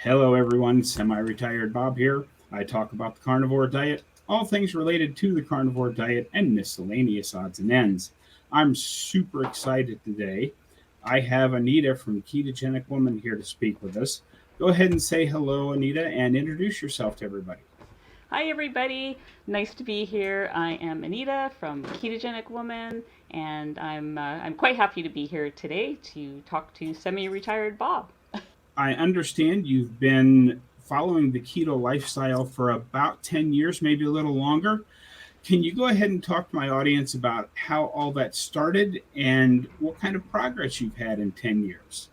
Hello, everyone. Semi-retired Bob here. I talk about the carnivore diet, all things related to the carnivore diet, and miscellaneous odds and ends. I'm super excited today. I have Anita from Ketogenic Woman here to speak with us. Go ahead and say hello, Anita, and introduce yourself to everybody. Hi, everybody. Nice to be here. I am Anita from Ketogenic Woman, and I'm quite happy to be here today to talk to semi-retired Bob. I understand you've been following the keto lifestyle for about 10 years, maybe a little longer. Can you go ahead and talk to my audience about how all that started and what kind of progress you've had in 10 years?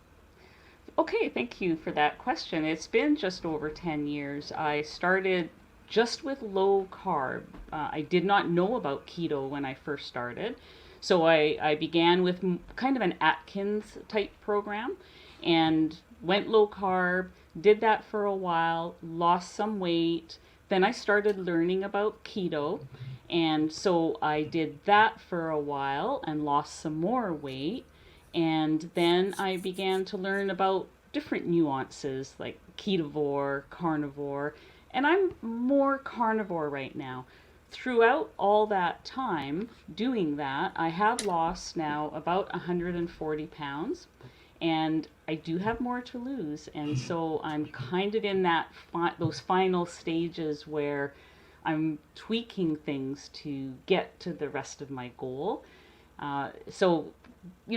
Okay, thank you for that question. It's been just over 10 years. I started just with low carb. I did not know about keto when I first started. So I began with kind of an Atkins type program and went low carb, did that for a while, lost some weight. Then I started learning about keto. And so I did that for a while and lost some more weight. And then I began to learn about different nuances like ketovore, carnivore, and I'm more carnivore right now. Throughout all that time doing that, I have lost now about 140 pounds, and I do have more to lose. And so I'm kind of in those final stages where I'm tweaking things to get to the rest of my goal. So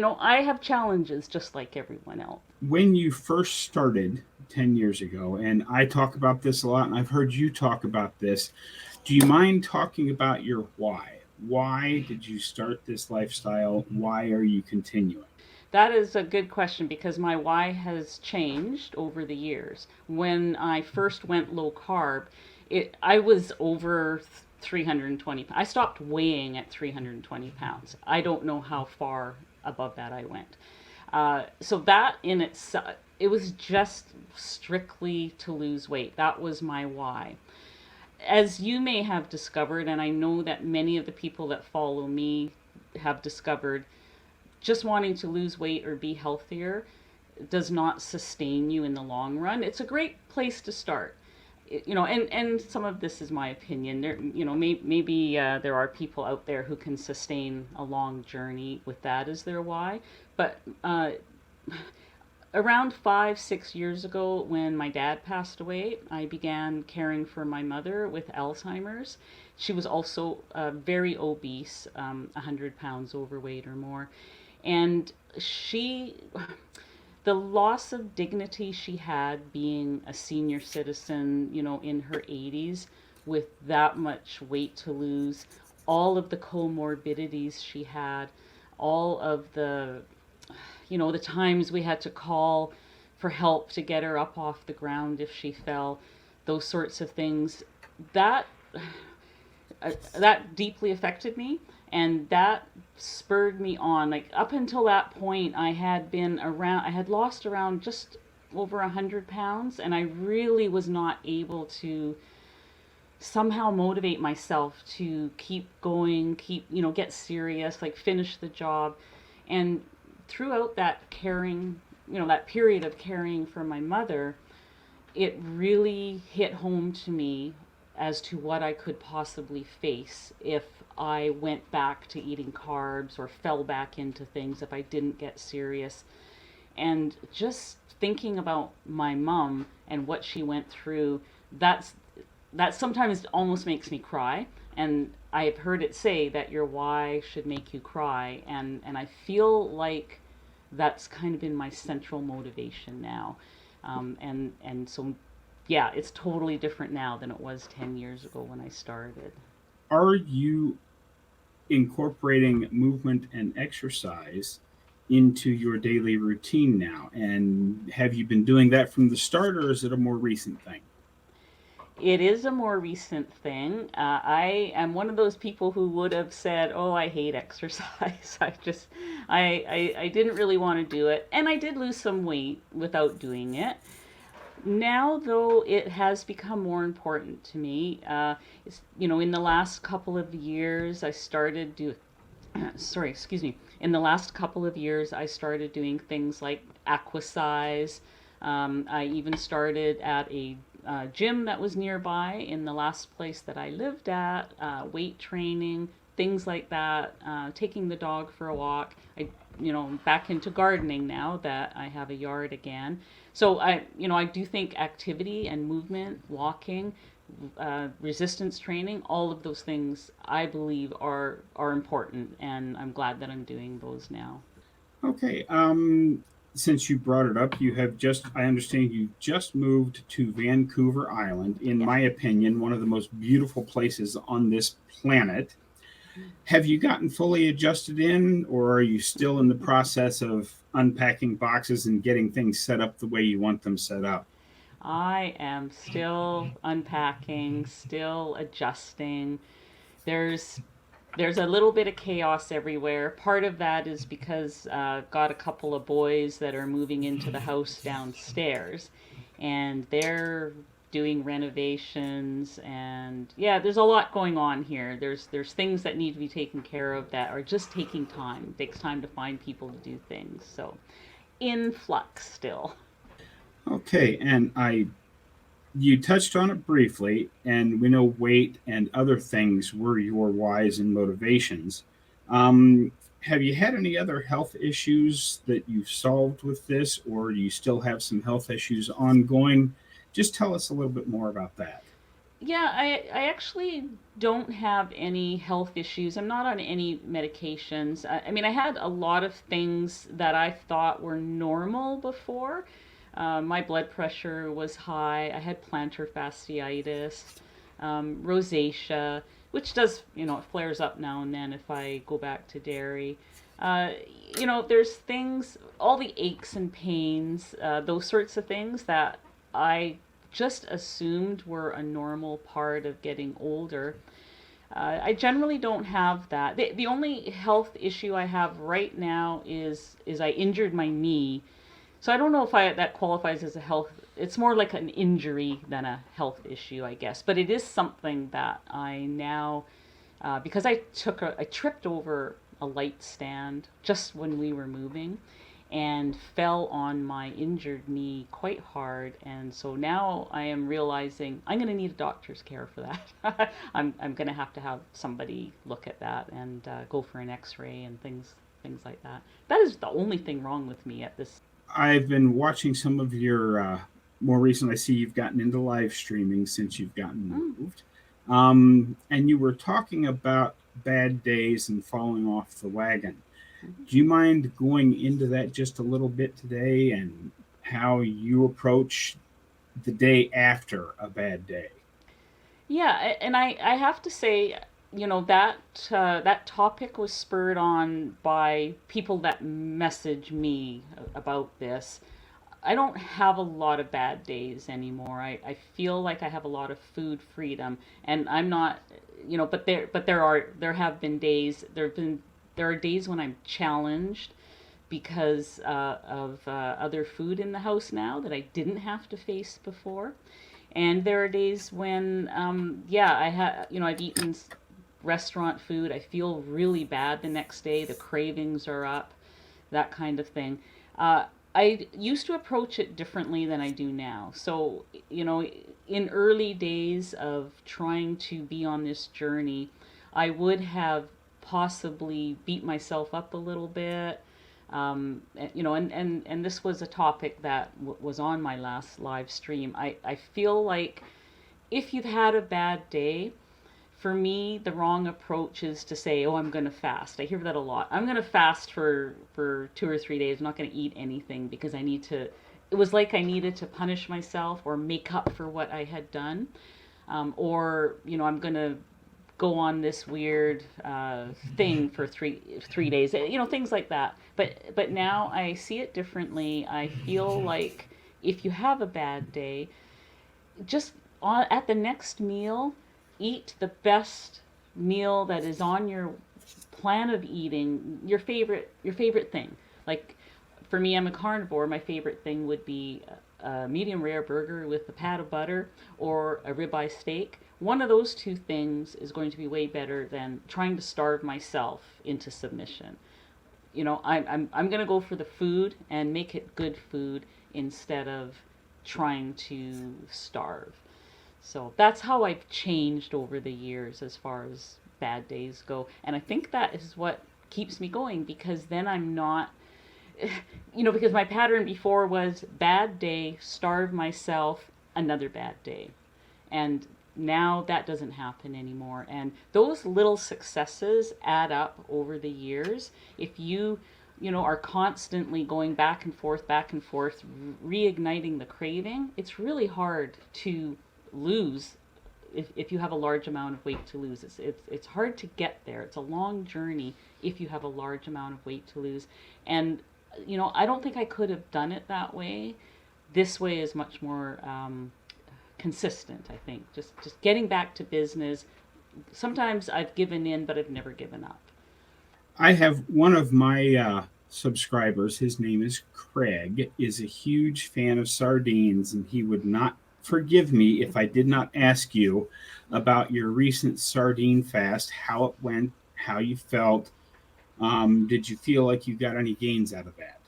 I have challenges just like everyone else. When you first started 10 years ago, and I talk about this a lot, and I've heard you talk about this, do you mind talking about your why? Why did you start this lifestyle? Why are you continuing? That is a good question because my why has changed over the years. When I first went low carb, I was over 320. I stopped weighing at 320 pounds. I don't know how far above that I went. So that in itself, it was just strictly to lose weight. That was my why. As you may have discovered, and I know that many of the people that follow me have discovered, just wanting to lose weight or be healthier does not sustain you in the long run. It's a great place to start. And some of this is my opinion. Maybe there are people out there who can sustain a long journey with that as their why. But around 5, 6 years ago, when my dad passed away, I began caring for my mother with Alzheimer's. She was also very obese, 100 pounds overweight or more. And the loss of dignity she had being a senior citizen, in her 80s with that much weight to lose, all of the comorbidities she had, all of the times we had to call for help to get her up off the ground if she fell, those sorts of things, that that deeply affected me, and that spurred me on. Like, up until that point, I had lost around just over 100 pounds, and I really was not able to somehow motivate myself to keep going, get serious, like finish the job. And throughout that caring, that period of caring for my mother, it really hit home to me as to what I could possibly face if I went back to eating carbs or fell back into things if I didn't get serious. And just thinking about my mom and what she went through, that sometimes almost makes me cry. And I've heard it say that your why should make you cry, and I feel like that's kind of been my central motivation now. And so yeah, it's totally different now than it was 10 years ago when I started. Are you incorporating movement and exercise into your daily routine now? And have you been doing that from the start, or is it a more recent thing? It is a more recent thing. I am one of those people who would have said, "Oh, I hate exercise." I didn't really want to do it, and I did lose some weight without doing it. Now, though, it has become more important to me. In the last couple of years, I started do. Sorry, excuse me. In the last couple of years, I started doing things like aquasize, I even started at a gym that was nearby in the last place that I lived at, weight training, things like that, taking the dog for a walk. Back into gardening now that I have a yard again. So I do think activity and movement, walking, resistance training, all of those things I believe are important, and I'm glad that I'm doing those now. Okay. Since you brought it up, I understand you just moved to Vancouver Island, in Yeah. my opinion, one of the most beautiful places on this planet. Have you gotten fully adjusted in, or are you still in the process of unpacking boxes and getting things set up the way you want them set up? I am still unpacking, still adjusting. There's there's a little bit of chaos everywhere. Part of that is because got a couple of boys that are moving into the house downstairs, and they're doing renovations, and yeah, there's a lot going on here. There's things that need to be taken care of that are just taking time. It takes time to find people to do things. So in flux still. Okay, and I you touched on it briefly, and we know weight and other things were your whys and motivations. Um, have you had any other health issues that you've solved with this, or do you still have some health issues ongoing? Just tell us a little bit more about that. Yeah, I actually don't have any health issues. I'm not on any medications. I mean, I had a lot of things that I thought were normal before. My blood pressure was high. I had plantar fasciitis, rosacea, which does, it flares up now and then if I go back to dairy. Uh, there's things, all the aches and pains, those sorts of things that I just assumed were a normal part of getting older. I generally don't have that. The only health issue I have right now is I injured my knee. So I don't know if that qualifies as a health. It's more like an injury than a health issue, I guess. But it is something that I now, because I tripped over a light stand just when we were moving, and fell on my injured knee quite hard. And so now I am realizing I'm going to need a doctor's care for that. I'm going to have somebody look at that and go for an X-ray and things like that. That is the only thing wrong with me at this. I've been watching some of your more recent. I see you've gotten into live streaming since you've gotten Mm. moved, and you were talking about bad days and falling off the wagon. Mhm. Do you mind going into that just a little bit today and how you approach the day after a bad day? Yeah, and I have to say, that topic was spurred on by people that message me about this. I don't have a lot of bad days anymore. I feel like I have a lot of food freedom, and I'm not, there are days when I'm challenged because of other food in the house now that I didn't have to face before. And there are days when, yeah, I've eaten restaurant food. I feel really bad the next day. The cravings are up, that kind of thing. I used to approach it differently than I do now. So, in early days of trying to be on this journey, I would have possibly beat myself up a little bit. And this was a topic that was on my last live stream. I feel like if you've had a bad day, for me, the wrong approach is to say, "Oh, I'm going to fast." I hear that a lot. I'm going to fast for 2 or 3 days. I'm not going to eat anything because I need to. It was like I needed to punish myself or make up for what I had done, or I'm going to go on this weird thing for three days. Things like that. But now I see it differently. I feel like if you have a bad day, just at the next meal, eat the best meal that is on your plan of eating, your favorite thing. Like for me, I'm a carnivore. My favorite thing would be a medium rare burger with a pat of butter or a ribeye steak. One of those two things is going to be way better than trying to starve myself into submission. I'm going to go for the food and make it good food. instead of trying to starve. So that's how I've changed over the years as far as bad days go. And I think that is what keeps me going, because then I'm not, because my pattern before was bad day, starve myself, another bad day. And now that doesn't happen anymore. And those little successes add up over the years. If are constantly going back and forth, reigniting the craving, it's really hard to lose if you have a large amount of weight to lose. It's hard to get there. It's a long journey if you have a large amount of weight to lose. And, I don't think I could have done it that way. This way is much more consistent, I think. Just getting back to business. Sometimes I've given in, but I've never given up. I have one of my subscribers, his name is Craig, is a huge fan of sardines, and he would not forgive me if I did not ask you about your recent sardine fast, how it went, how you felt. Did you feel like you got any gains out of that?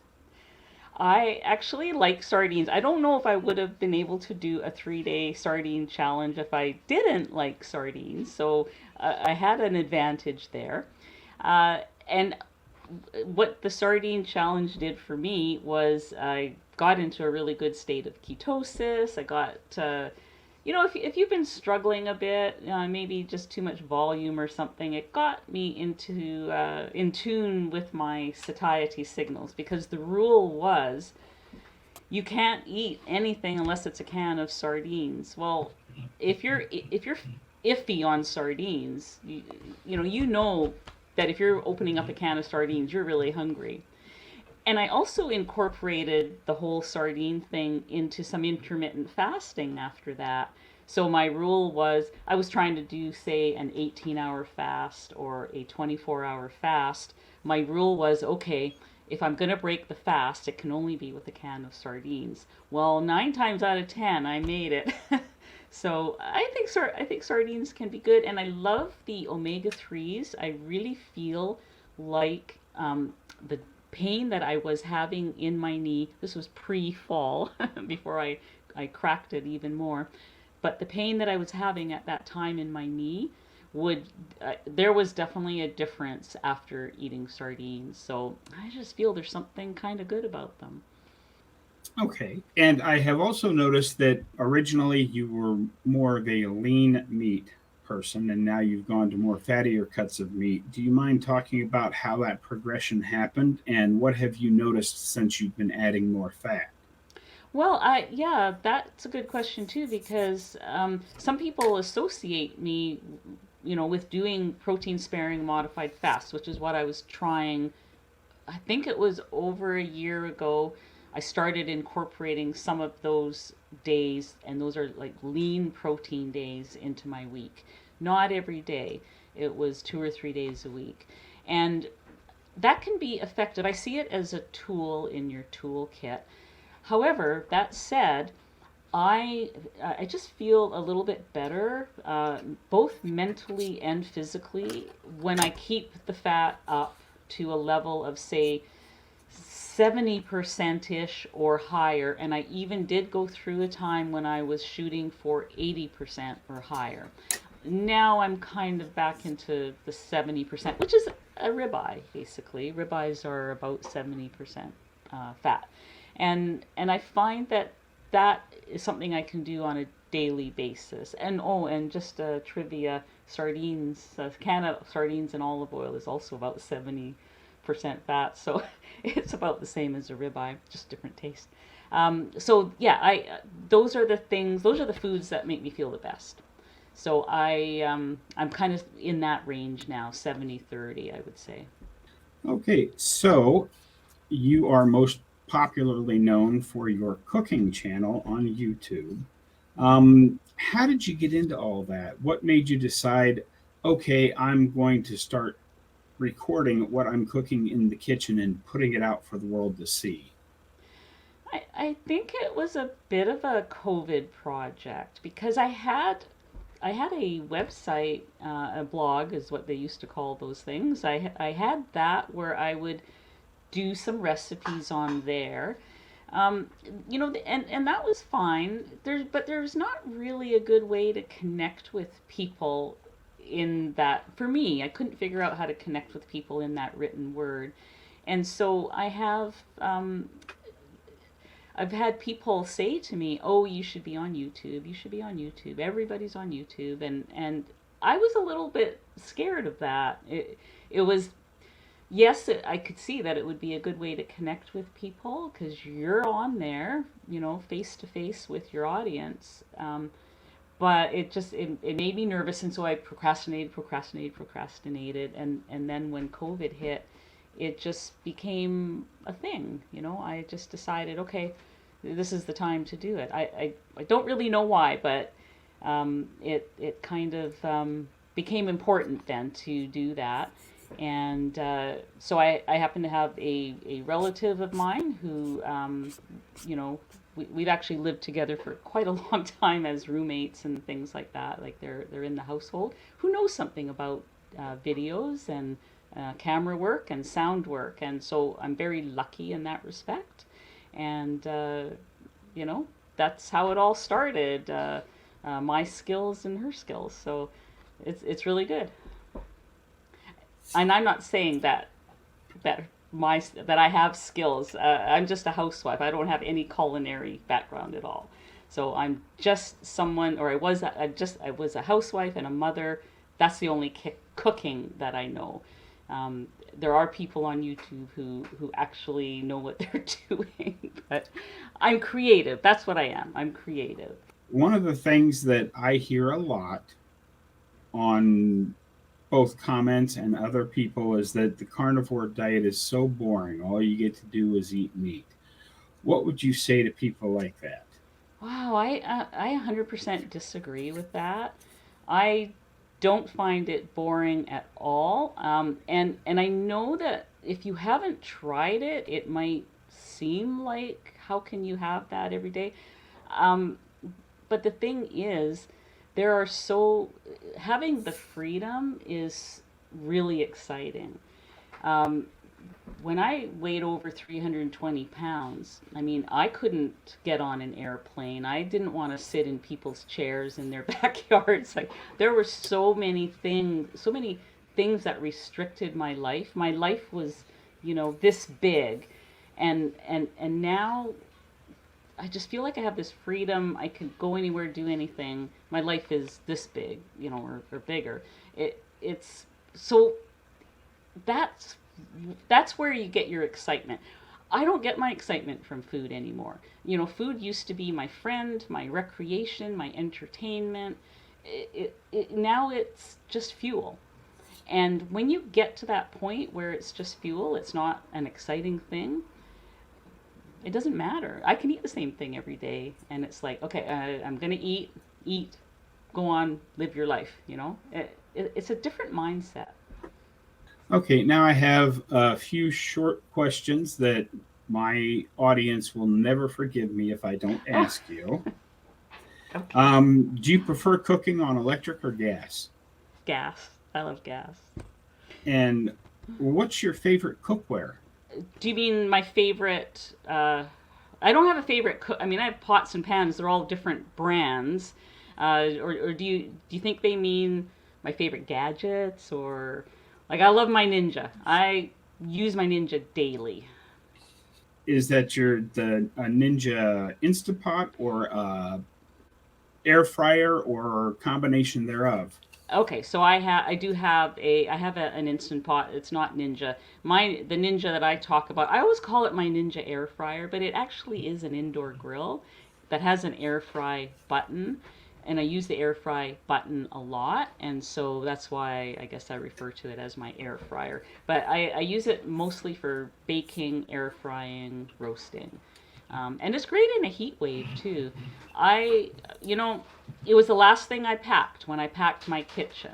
I actually like sardines. I don't know if I would have been able to do a 3-day sardine challenge if I didn't like sardines. So I had an advantage there. And what the sardine challenge did for me was I got into a really good state of ketosis. I got, if you've been struggling a bit, maybe just too much volume or something, it got me into in tune with my satiety signals, because the rule was you can't eat anything unless it's a can of sardines. Well, if you're iffy on sardines, you know that if you're opening up a can of sardines, you're really hungry. And I also incorporated the whole sardine thing into some intermittent fasting after that. So my rule was I was trying to do, say, an 18-hour fast or a 24-hour fast. My rule was, okay, if I'm going to break the fast, it can only be with a can of sardines. Well, 9 times out of 10, I made it. So I think sardines can be good, and I love the omega-3s. I really feel like the pain that I was having in my knee, this was pre-fall, before I cracked it even more, but the pain that I was having at that time in my knee there was definitely a difference after eating sardines. So I just feel there's something kind of good about them. Okay. And I have also noticed that originally you were more of a lean meat person, and now you've gone to more fattier cuts of meat. Do you mind talking about how that progression happened, and what have you noticed since you've been adding more fat? Well, yeah, that's a good question too, because some people associate me, with doing protein sparing modified fast, which is what I was trying. I think it was over a year ago. I started incorporating some of those days, and those are like lean protein days, into my week. Not every day. It was 2 or 3 days a week. And that can be effective. I see it as a tool in your toolkit. However, that said, I just feel a little bit better, both mentally and physically, when I keep the fat up to a level of, say, 70% ish or higher. And I even did go through a time when I was shooting for 80% or higher. Now I'm kind of back into the 70%, which is a ribeye, basically. Ribeyes are about 70% fat. And I find that is something I can do on a daily basis. And just a trivia, sardines, a can of sardines and olive oil is also about 70% fat, so it's about the same as a ribeye, just different taste. So yeah, those are the things, those are the foods that make me feel the best. So I'm kind of in that range now, 70-30, I would say. Okay, so you are most popularly known for your cooking channel on YouTube. How did you get into all that? What made you decide, okay, I'm going to start recording what I'm cooking in the kitchen and putting it out for the world to see? I think it was a bit of a COVID project, because I had a website, a blog is what they used to call those things. I had that where I would do some recipes on there. Um, and that was fine. But there's not really a good way to connect with people in that. For me, I couldn't figure out how to connect with people in that written word, and so I've had people say to me, "Oh, you should be on YouTube. You should be on YouTube. Everybody's on YouTube." And I was a little bit scared of that. It was yes, I could see that it would be a good way to connect with people because you're on there, face to face with your audience. But it made me nervous, and so I procrastinated, and then when COVID hit, it just became a thing. I just decided, okay, this is the time to do it. I don't really know why, but it kind of became important then to do that. And so I happen to have a relative of mine who, we've actually lived together for quite a long time as roommates and things like that. Like they're in the household who knows something about videos and camera work and sound work. And so I'm very lucky in that respect. And, that's how it all started. My skills and her skills. So it's really good. And I'm not saying that I have skills. I'm just a housewife. I don't have any culinary background at all. So I'm just someone, or I was a housewife and a mother. That's the only cooking that I know. There are people on YouTube who actually know what they're doing, but I'm creative. That's what I am. I'm creative. One of the things that I hear a lot on both comments and other people is that the carnivore diet is so boring. All you get to do is eat meat. What would you say to people like that? Wow, I 100% disagree with that. I don't find it boring at all. And I know that if you haven't tried it, it might seem like how can you have that every day? Um, but the thing is, there are so having the freedom is really exciting. Um, when I weighed over 320 pounds, I mean, I couldn't get on an airplane. I didn't want to sit in people's chairs in their backyards. Like there were so many things that restricted my life. My life was, this big, and now I just feel like I have this freedom. I can go anywhere, do anything. My life is this big, or bigger. It's so that's that's where you get your excitement. I don't get my excitement from food anymore. Food used to be my friend, my recreation, my entertainment. Now it's just fuel. And when you get to that point where it's just fuel, it's not an exciting thing, it doesn't matter. I can eat the same thing every day, and it's like, okay, I'm gonna eat, go on, live your life. It's a different mindset. Okay, now I have a few short questions that my audience will never forgive me if I don't Oh, ask you. okay. Do you prefer cooking on electric or gas? Gas. I love gas. And what's your favorite cookware? Do you mean my favorite? I don't have a favorite cook. I mean, I have pots and pans. They're all different brands. Or do you think they mean my favorite gadgets or like I love my Ninja. I use my Ninja daily. Is that a Ninja Instapot or air fryer or combination thereof? Okay, so I have an instant pot. It's not Ninja. The Ninja that I talk about, I always call it my Ninja air fryer, but it actually is an indoor grill that has an air fry button, and I use the air fry button a lot, and so that's why I guess I refer to it as my air fryer. But I use it mostly for baking, air frying, roasting. And it's great in a heat wave too. I, you know, it was the last thing I packed when I packed my kitchen.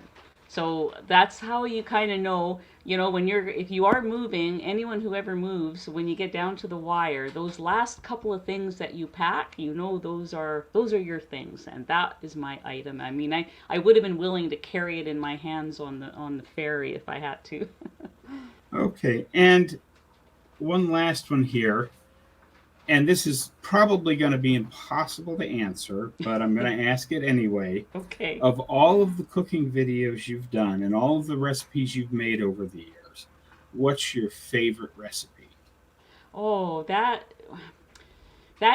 So that's how you kind of know, if you are moving, anyone who ever moves, when you get down to the wire, those last couple of things that you pack, those are your things, and that is my item. I mean, I would have been willing to carry it in my hands on the ferry if I had to. Okay, and one last one here. and this is probably going to be impossible to answer, but I'm going to ask it anyway. Okay. Of all of the cooking videos you've done and all of the recipes you've made over the years, what's your favorite recipe? Oh, that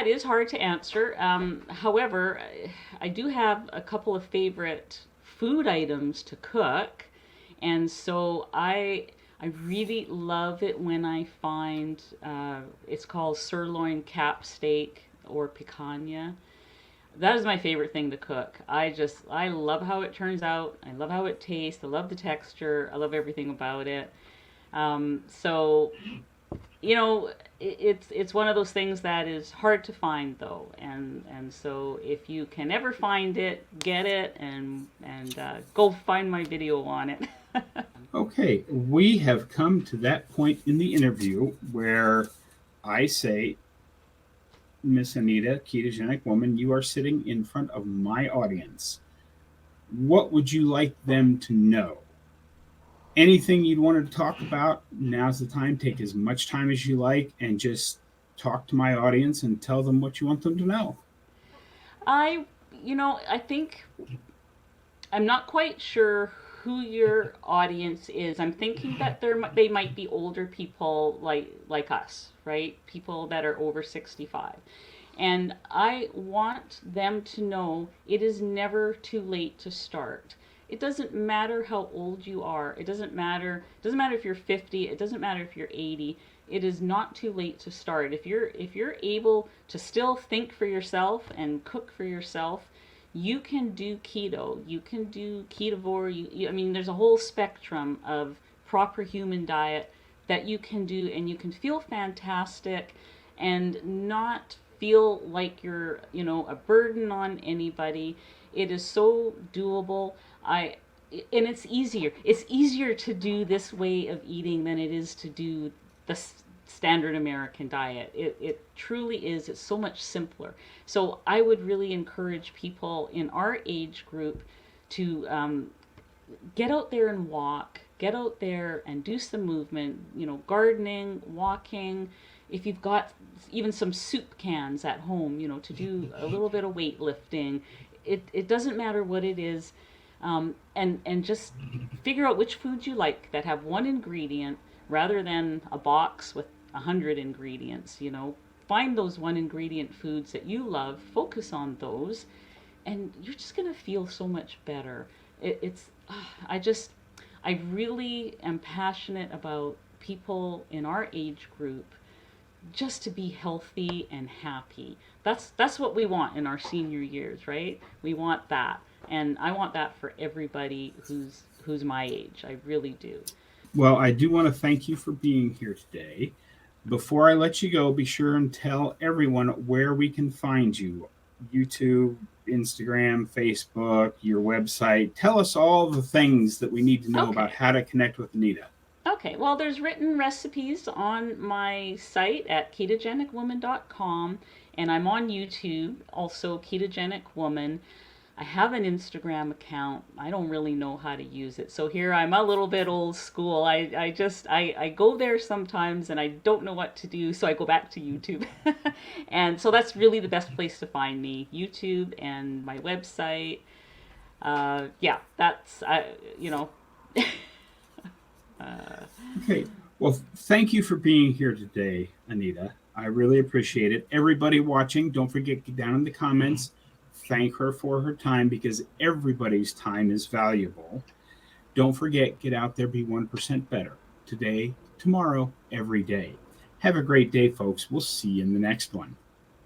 is hard to answer. However, I do have a couple of favorite food items to cook, and so I really love it when I find it's called sirloin cap steak or picanha. That is my favorite thing to cook. I love how it turns out. I love how it tastes. I love the texture. I love everything about it. So you know, it's one of those things that is hard to find though, and so if you can ever find it, get it and go find my video on it. Okay, we have come to that point in the interview where I say, Miss Anita, ketogenic woman, you are sitting in front of my audience. What would you like them to know? Anything you'd want to talk about, now's the time. Take as much time as you like and just talk to my audience and tell them what you want them to know. I I think I'm not quite sure who your audience is. I'm thinking that they might be older people like us, right? People that are over 65. And I want them to know it is never too late to start. It doesn't matter how old you are. It doesn't matter if you're 50, it doesn't matter if you're 80. It is not too late to start. If you're able to still think for yourself and cook for yourself, you can do keto. You can do ketovore. I mean, there's a whole spectrum of proper human diet that you can do, and you can feel fantastic and not feel like you're, a burden on anybody. It is so doable. And it's easier. It's easier to do this way of eating than it is to do the standard American diet. It truly is. It's so much simpler. So I would really encourage people in our age group to get out there and walk, get out there and do some movement, gardening, walking. If you've got even some soup cans at home, to do a little bit of weightlifting, it doesn't matter what it is. And just figure out which foods you like that have one ingredient rather than a box with 100 ingredients. Find those one ingredient foods that you love, focus on those, and you're just going to feel so much better. It's I really am passionate about people in our age group just to be healthy and happy. That's what we want in our senior years, right? We want that. And I want that for everybody who's my age. I really do. Well, I do want to thank you for being here today. Before I let you go, be sure and tell everyone where we can find you: YouTube, Instagram, Facebook, your website. Tell us all the things that we need to know about Okay. how to connect with Anita. Okay, well, there's written recipes on my site at ketogenicwoman.com, and I'm on YouTube, also Ketogenic Woman. I have an Instagram account. I don't really know how to use it. So here I'm a little bit old school. I go there sometimes and I don't know what to do, so I go back to YouTube. And so that's really the best place to find me, YouTube and my website. Yeah, that's, uh, Okay. Well, thank you for being here today, Anita. I really appreciate it. Everybody watching, don't forget, get down in the comments. Thank her for her time, because everybody's time is valuable. Don't forget, get out there, be 1% better today, tomorrow, every day. Have a great day, folks. We'll see you in the next one.